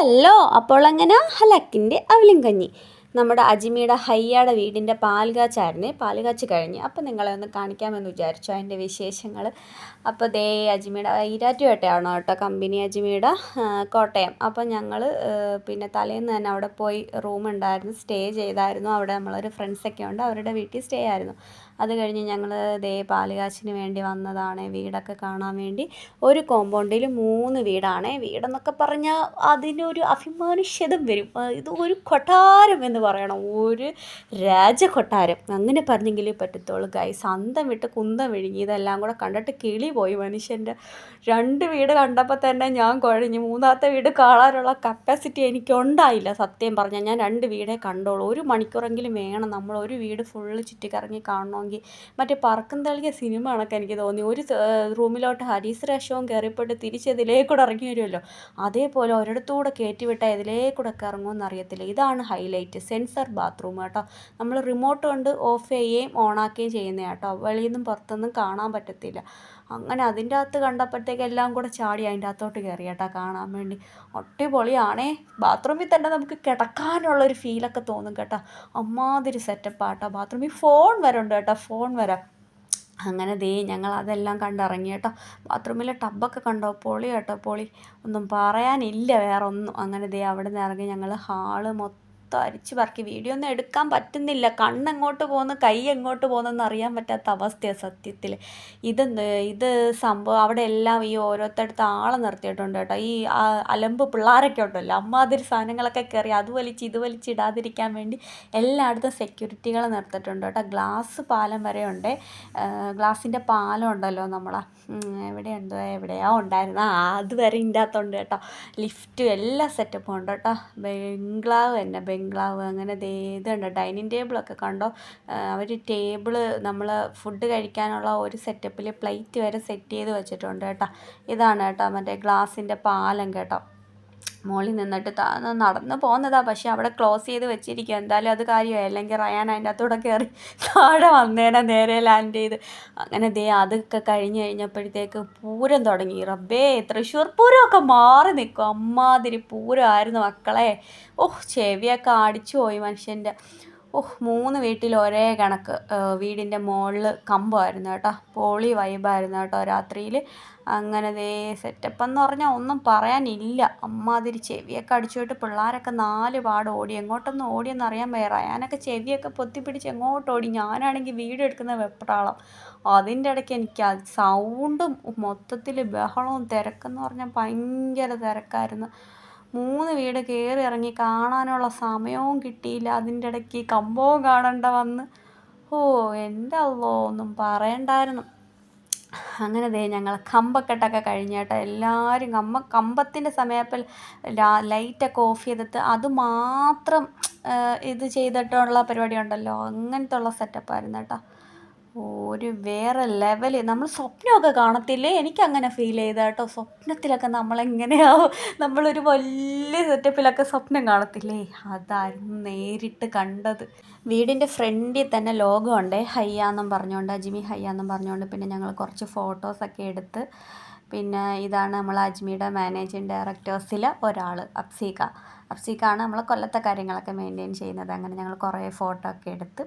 Hello. അപ്പോൾ അങ്ങനെ ഹലക്കിൻ്റെ അവലും കഞ്ഞി നമ്മുടെ അജിമിയുടെ ഹയ്യാടെ വീടിൻ്റെ പാൽകാച്ചായിരുന്നേ. പാൽകാച്ച് കഴിഞ്ഞ് അപ്പോൾ നിങ്ങളെ ഒന്ന് കാണിക്കാമെന്ന് വിചാരിച്ചു അതിൻ്റെ വിശേഷങ്ങൾ. അപ്പോൾ ദേ അജിമിയുടെ ഈരാറ്റുപേട്ടയാണോ കേട്ടോ കമ്പനി, അജിമിയുടെ കോട്ടയം. അപ്പോൾ ഞങ്ങൾ പിന്നെ തലേന്ന് തന്നെ അവിടെ പോയി റൂമുണ്ടായിരുന്നു, സ്റ്റേ ചെയ്തായിരുന്നു. അവിടെ നമ്മളൊരു ഫ്രണ്ട്സൊക്കെ ഉണ്ട്, അവരുടെ വീട്ടിൽ സ്റ്റേ ആയിരുന്നു. അത് കഴിഞ്ഞ് ഞങ്ങൾ ദേ പാലുകാച്ചിന് വേണ്ടി വന്നതാണ്, വീടൊക്കെ കാണാൻ വേണ്ടി. ഒരു കോമ്പൗണ്ടിൽ 3 വീടാണ്. വീടെന്നൊക്കെ പറഞ്ഞാൽ അതിനൊരു അഭിമാനിഷ്യതം വരും. ഇത് ഒരു കൊട്ടാരം എന്ന് പറയണം, ഒരു രാജകൊട്ടാരം അങ്ങനെ പറഞ്ഞെങ്കിലേ പറ്റത്തുള്ളൂ ഗൈസ്. അന്തം വിട്ട് കുന്തം വിഴുങ്ങി. ഇതെല്ലാം കൂടെ കണ്ടിട്ട് കിളി പോയി മനുഷ്യൻ്റെ. 2 വീട് കണ്ടപ്പോൾ തന്നെ ഞാൻ കുഴഞ്ഞു. 3ാമത്തെ വീട് കാണാനുള്ള കപ്പാസിറ്റി എനിക്കുണ്ടായില്ല സത്യം പറഞ്ഞാൽ. ഞാൻ 2 വീടേ കണ്ടോളൂ. 1 മണിക്കൂറെങ്കിലും വേണം നമ്മൾ ഒരു വീട് ഫുള്ള് ചുറ്റിക്കറങ്ങി കാണണമെങ്കിൽ. മറ്റേ പറക്കും തളിക സിനിമ കണക്ക് എനിക്ക് തോന്നി. ഒരു റൂമിലോട്ട് ഹരീസ് രക്ഷവും കയറിപ്പോയിട്ട് തിരിച്ച് ഇതിലേക്കൂടെ ഇറങ്ങി വരുമല്ലോ, അതേപോലെ ഒരിടത്തൂടെ കയറ്റിവിട്ടാൽ ഇതിലേക്കൂടെ ഒക്കെ ഇറങ്ങുമെന്ന് അറിയത്തില്ല. ഇതാണ് ഹൈലൈറ്റ്. സെൻസർ ബാത്റൂം കേട്ടോ. നമ്മൾ റിമോട്ട് കൊണ്ട് ഓഫ് ചെയ്യുകയും ഓണാക്കുകയും ചെയ്യുന്ന കേട്ടോ. വെളിയിൽ നിന്നും പുറത്തൊന്നും കാണാൻ പറ്റത്തില്ല. അങ്ങനെ അതിൻ്റെ അകത്ത് കണ്ടപ്പോഴത്തേക്ക് എല്ലാം കൂടെ ചാടി അതിൻ്റെ അകത്തോട്ട് കയറി കേട്ടോ കാണാൻ വേണ്ടി. അടിപൊളിയാണേ. ബാത്റൂമിൽ തന്നെ നമുക്ക് കിടക്കാനുള്ളൊരു ഫീലൊക്കെ തോന്നും കേട്ടോ. അമ്മാതിരി സെറ്റപ്പാട്ടോ. ബാത്റൂമിൽ ഫോൺ വരെ ഉണ്ട് കേട്ടോ, ഫോൺ വരെ. അങ്ങനെ ദേ ഞങ്ങൾ അതെല്ലാം കണ്ടിറങ്ങി കേട്ടോ. ബാത്റൂമിലെ ടബൊക്കെ കണ്ടോ, പൊളി കേട്ടോ, പൊളി. ഒന്നും പറയാനില്ല വേറെ ഒന്നും. അങ്ങനെ ദേ അവിടെ നിന്ന് ഇറങ്ങി ഞങ്ങൾ ഹാള് മൊത്തം അരിച്ച് പറക്കി. വീഡിയോ ഒന്നും എടുക്കാൻ പറ്റുന്നില്ല, കണ്ണെങ്ങോട്ട് പോകുന്നു കൈ എങ്ങോട്ട് പോകുന്നെന്ന് അറിയാൻ പറ്റാത്ത അവസ്ഥയാണ് സത്യത്തിൽ. ഇത് സംഭവം അവിടെ എല്ലാം ഈ ഓരോരുത്തടുത്ത് ആളെ നിർത്തിയിട്ടുണ്ട് കേട്ടോ. ഈ അലമ്പ് പിള്ളേരൊക്കെ ഉണ്ടല്ലോ, അമ്മാതിരി സാധനങ്ങളൊക്കെ കയറി അത് വലിച്ച് ഇത് വലിച്ച് ഇടാതിരിക്കാൻ വേണ്ടി എല്ലായിടത്തും സെക്യൂരിറ്റികളെ നിർത്തിയിട്ടുണ്ട് കേട്ടോ. ഗ്ലാസ് പാലം വരെ ഉണ്ട്. ഗ്ലാസിൻ്റെ പാലം ഉണ്ടല്ലോ നമ്മളെ എവിടെയോ ഉണ്ടായിരുന്നു, അതുവരെ ഇതിൻ്റെ അകത്തുണ്ട് കേട്ടോ. ലിഫ്റ്റും എല്ലാ സെറ്റപ്പും ഉണ്ട് കേട്ടോ. ബംഗ്ലാവ് തന്നെ, ബംഗ്ലാവ്. അങ്ങനെ ഇതുണ്ട്, ഡൈനിങ് ടേബിളൊക്കെ കണ്ടോ. അവർ ടേബിള് നമ്മൾ ഫുഡ് കഴിക്കാനുള്ള ഒരു സെറ്റപ്പിൽ പ്ലേറ്റ് വരെ സെറ്റ് ചെയ്ത് വെച്ചിട്ടുണ്ട് കേട്ടോ. ഇതാണ് കേട്ടോ മറ്റേ ഗ്ലാസിൻ്റെ പാലം കേട്ടോ. മുകളിൽ നിന്നിട്ട് നടന്ന് പോകുന്നതാണ്, പക്ഷേ അവിടെ ക്ലോസ് ചെയ്ത് വെച്ചിരിക്കുക. എന്തായാലും അത് കാര്യമായി, അല്ലെങ്കിൽ റയാൻ അതിൻ്റെ അകത്തൂടെ കയറി താഴെ വന്നേനെ നേരെ ലാൻഡ് ചെയ്ത്. അങ്ങനെ അതൊക്കെ കഴിഞ്ഞ് കഴിഞ്ഞപ്പോഴത്തേക്ക് പൂരം തുടങ്ങി. റബ്ബേ, തൃശ്ശൂർ പൂരമൊക്കെ മാറി നിൽക്കും, അമ്മാതിരി പൂരമായിരുന്നു മക്കളെ. ചെവിയൊക്കെ അടിച്ചു പോയി മനുഷ്യൻ്റെ. 3 വീട്ടിൽ ഒരേ കണക്ക്. വീടിൻ്റെ മുകളിൽ കമ്പമായിരുന്നു കേട്ടോ. പൊളി വൈബായിരുന്നു കേട്ടോ രാത്രിയിൽ. അങ്ങനെ സെറ്റപ്പ് എന്ന് പറഞ്ഞാൽ ഒന്നും പറയാനില്ല. അമ്മാതിരി ചെവിയൊക്കെ അടിച്ചു പോയിട്ട് പിള്ളേരൊക്കെ 4 പാട് ഓടി. എങ്ങോട്ടൊന്നും ഓടിയെന്ന് അറിയാൻ വയ്യ. റയാനൊക്കെ ചെവിയൊക്കെ പൊത്തിപ്പിടിച്ച് എങ്ങോട്ടോടി. ഞാനാണെങ്കിൽ വീഡിയോ എടുക്കുന്ന വെപ്രാളം. അതിൻ്റെ ഇടയ്ക്ക് എനിക്ക് സൗണ്ടും മൊത്തത്തിൽ ബഹളവും തിരക്കെന്ന് പറഞ്ഞാൽ ഭയങ്കര തിരക്കായിരുന്നു. 3 വീട് കയറി ഇറങ്ങി കാണാനുള്ള സമയവും കിട്ടിയില്ല. അതിൻ്റെ ഇടയ്ക്ക് കമ്പവും കാണണ്ട വന്ന്. എൻ്റെ അള്ളോ, ഒന്നും പറയണ്ടായിരുന്നു. അങ്ങനെ ഞങ്ങൾ കമ്പക്കെട്ടൊക്കെ കഴിഞ്ഞ് കേട്ടോ. എല്ലാവരും കമ്പത്തിൻ്റെ സമയപ്പോൾ ലൈറ്റൊക്കെ ഓഫ് ചെയ്തിട്ട് അത് മാത്രം ഇത് ചെയ്തിട്ടുള്ള പരിപാടി ഉണ്ടല്ലോ, അങ്ങനത്തെ ഉള്ള സെറ്റപ്പായിരുന്നു കേട്ടോ. ഒരു വേറെ ലെവൽ. നമ്മൾ സ്വപ്നമൊക്കെ കാണത്തില്ലേ, എനിക്കങ്ങനെ ഫീൽ ചെയ്ത കേട്ടോ. സ്വപ്നത്തിലൊക്കെ നമ്മളെങ്ങനെയാവും, നമ്മളൊരു വലിയ സെറ്റപ്പിലൊക്കെ സ്വപ്നം കാണത്തില്ലേ, അതായിരുന്നു നേരിട്ട് കണ്ടത്. വീടിൻ്റെ ഫ്രണ്ടിൽ തന്നെ ലോഗോ ഉണ്ട്, ഹയ്യാന്നും പറഞ്ഞുകൊണ്ട്, അജ്മി ഹയ്യാന്നും പറഞ്ഞുകൊണ്ട്. പിന്നെ ഞങ്ങൾ കുറച്ച് ഫോട്ടോസൊക്കെ എടുത്ത്. പിന്നെ ഇതാണ് നമ്മൾ അജ്മിയുടെ മാനേജിങ് ഡയറക്ടേഴ്സിൽ ഒരാൾ, അഫ്സീഖാണ് നമ്മളെ കൊല്ലത്തെ കാര്യങ്ങളൊക്കെ മെയിൻറ്റെയിൻ ചെയ്യുന്നത്. അങ്ങനെ ഞങ്ങൾ കുറേ ഫോട്ടോ ഒക്കെ എടുത്ത്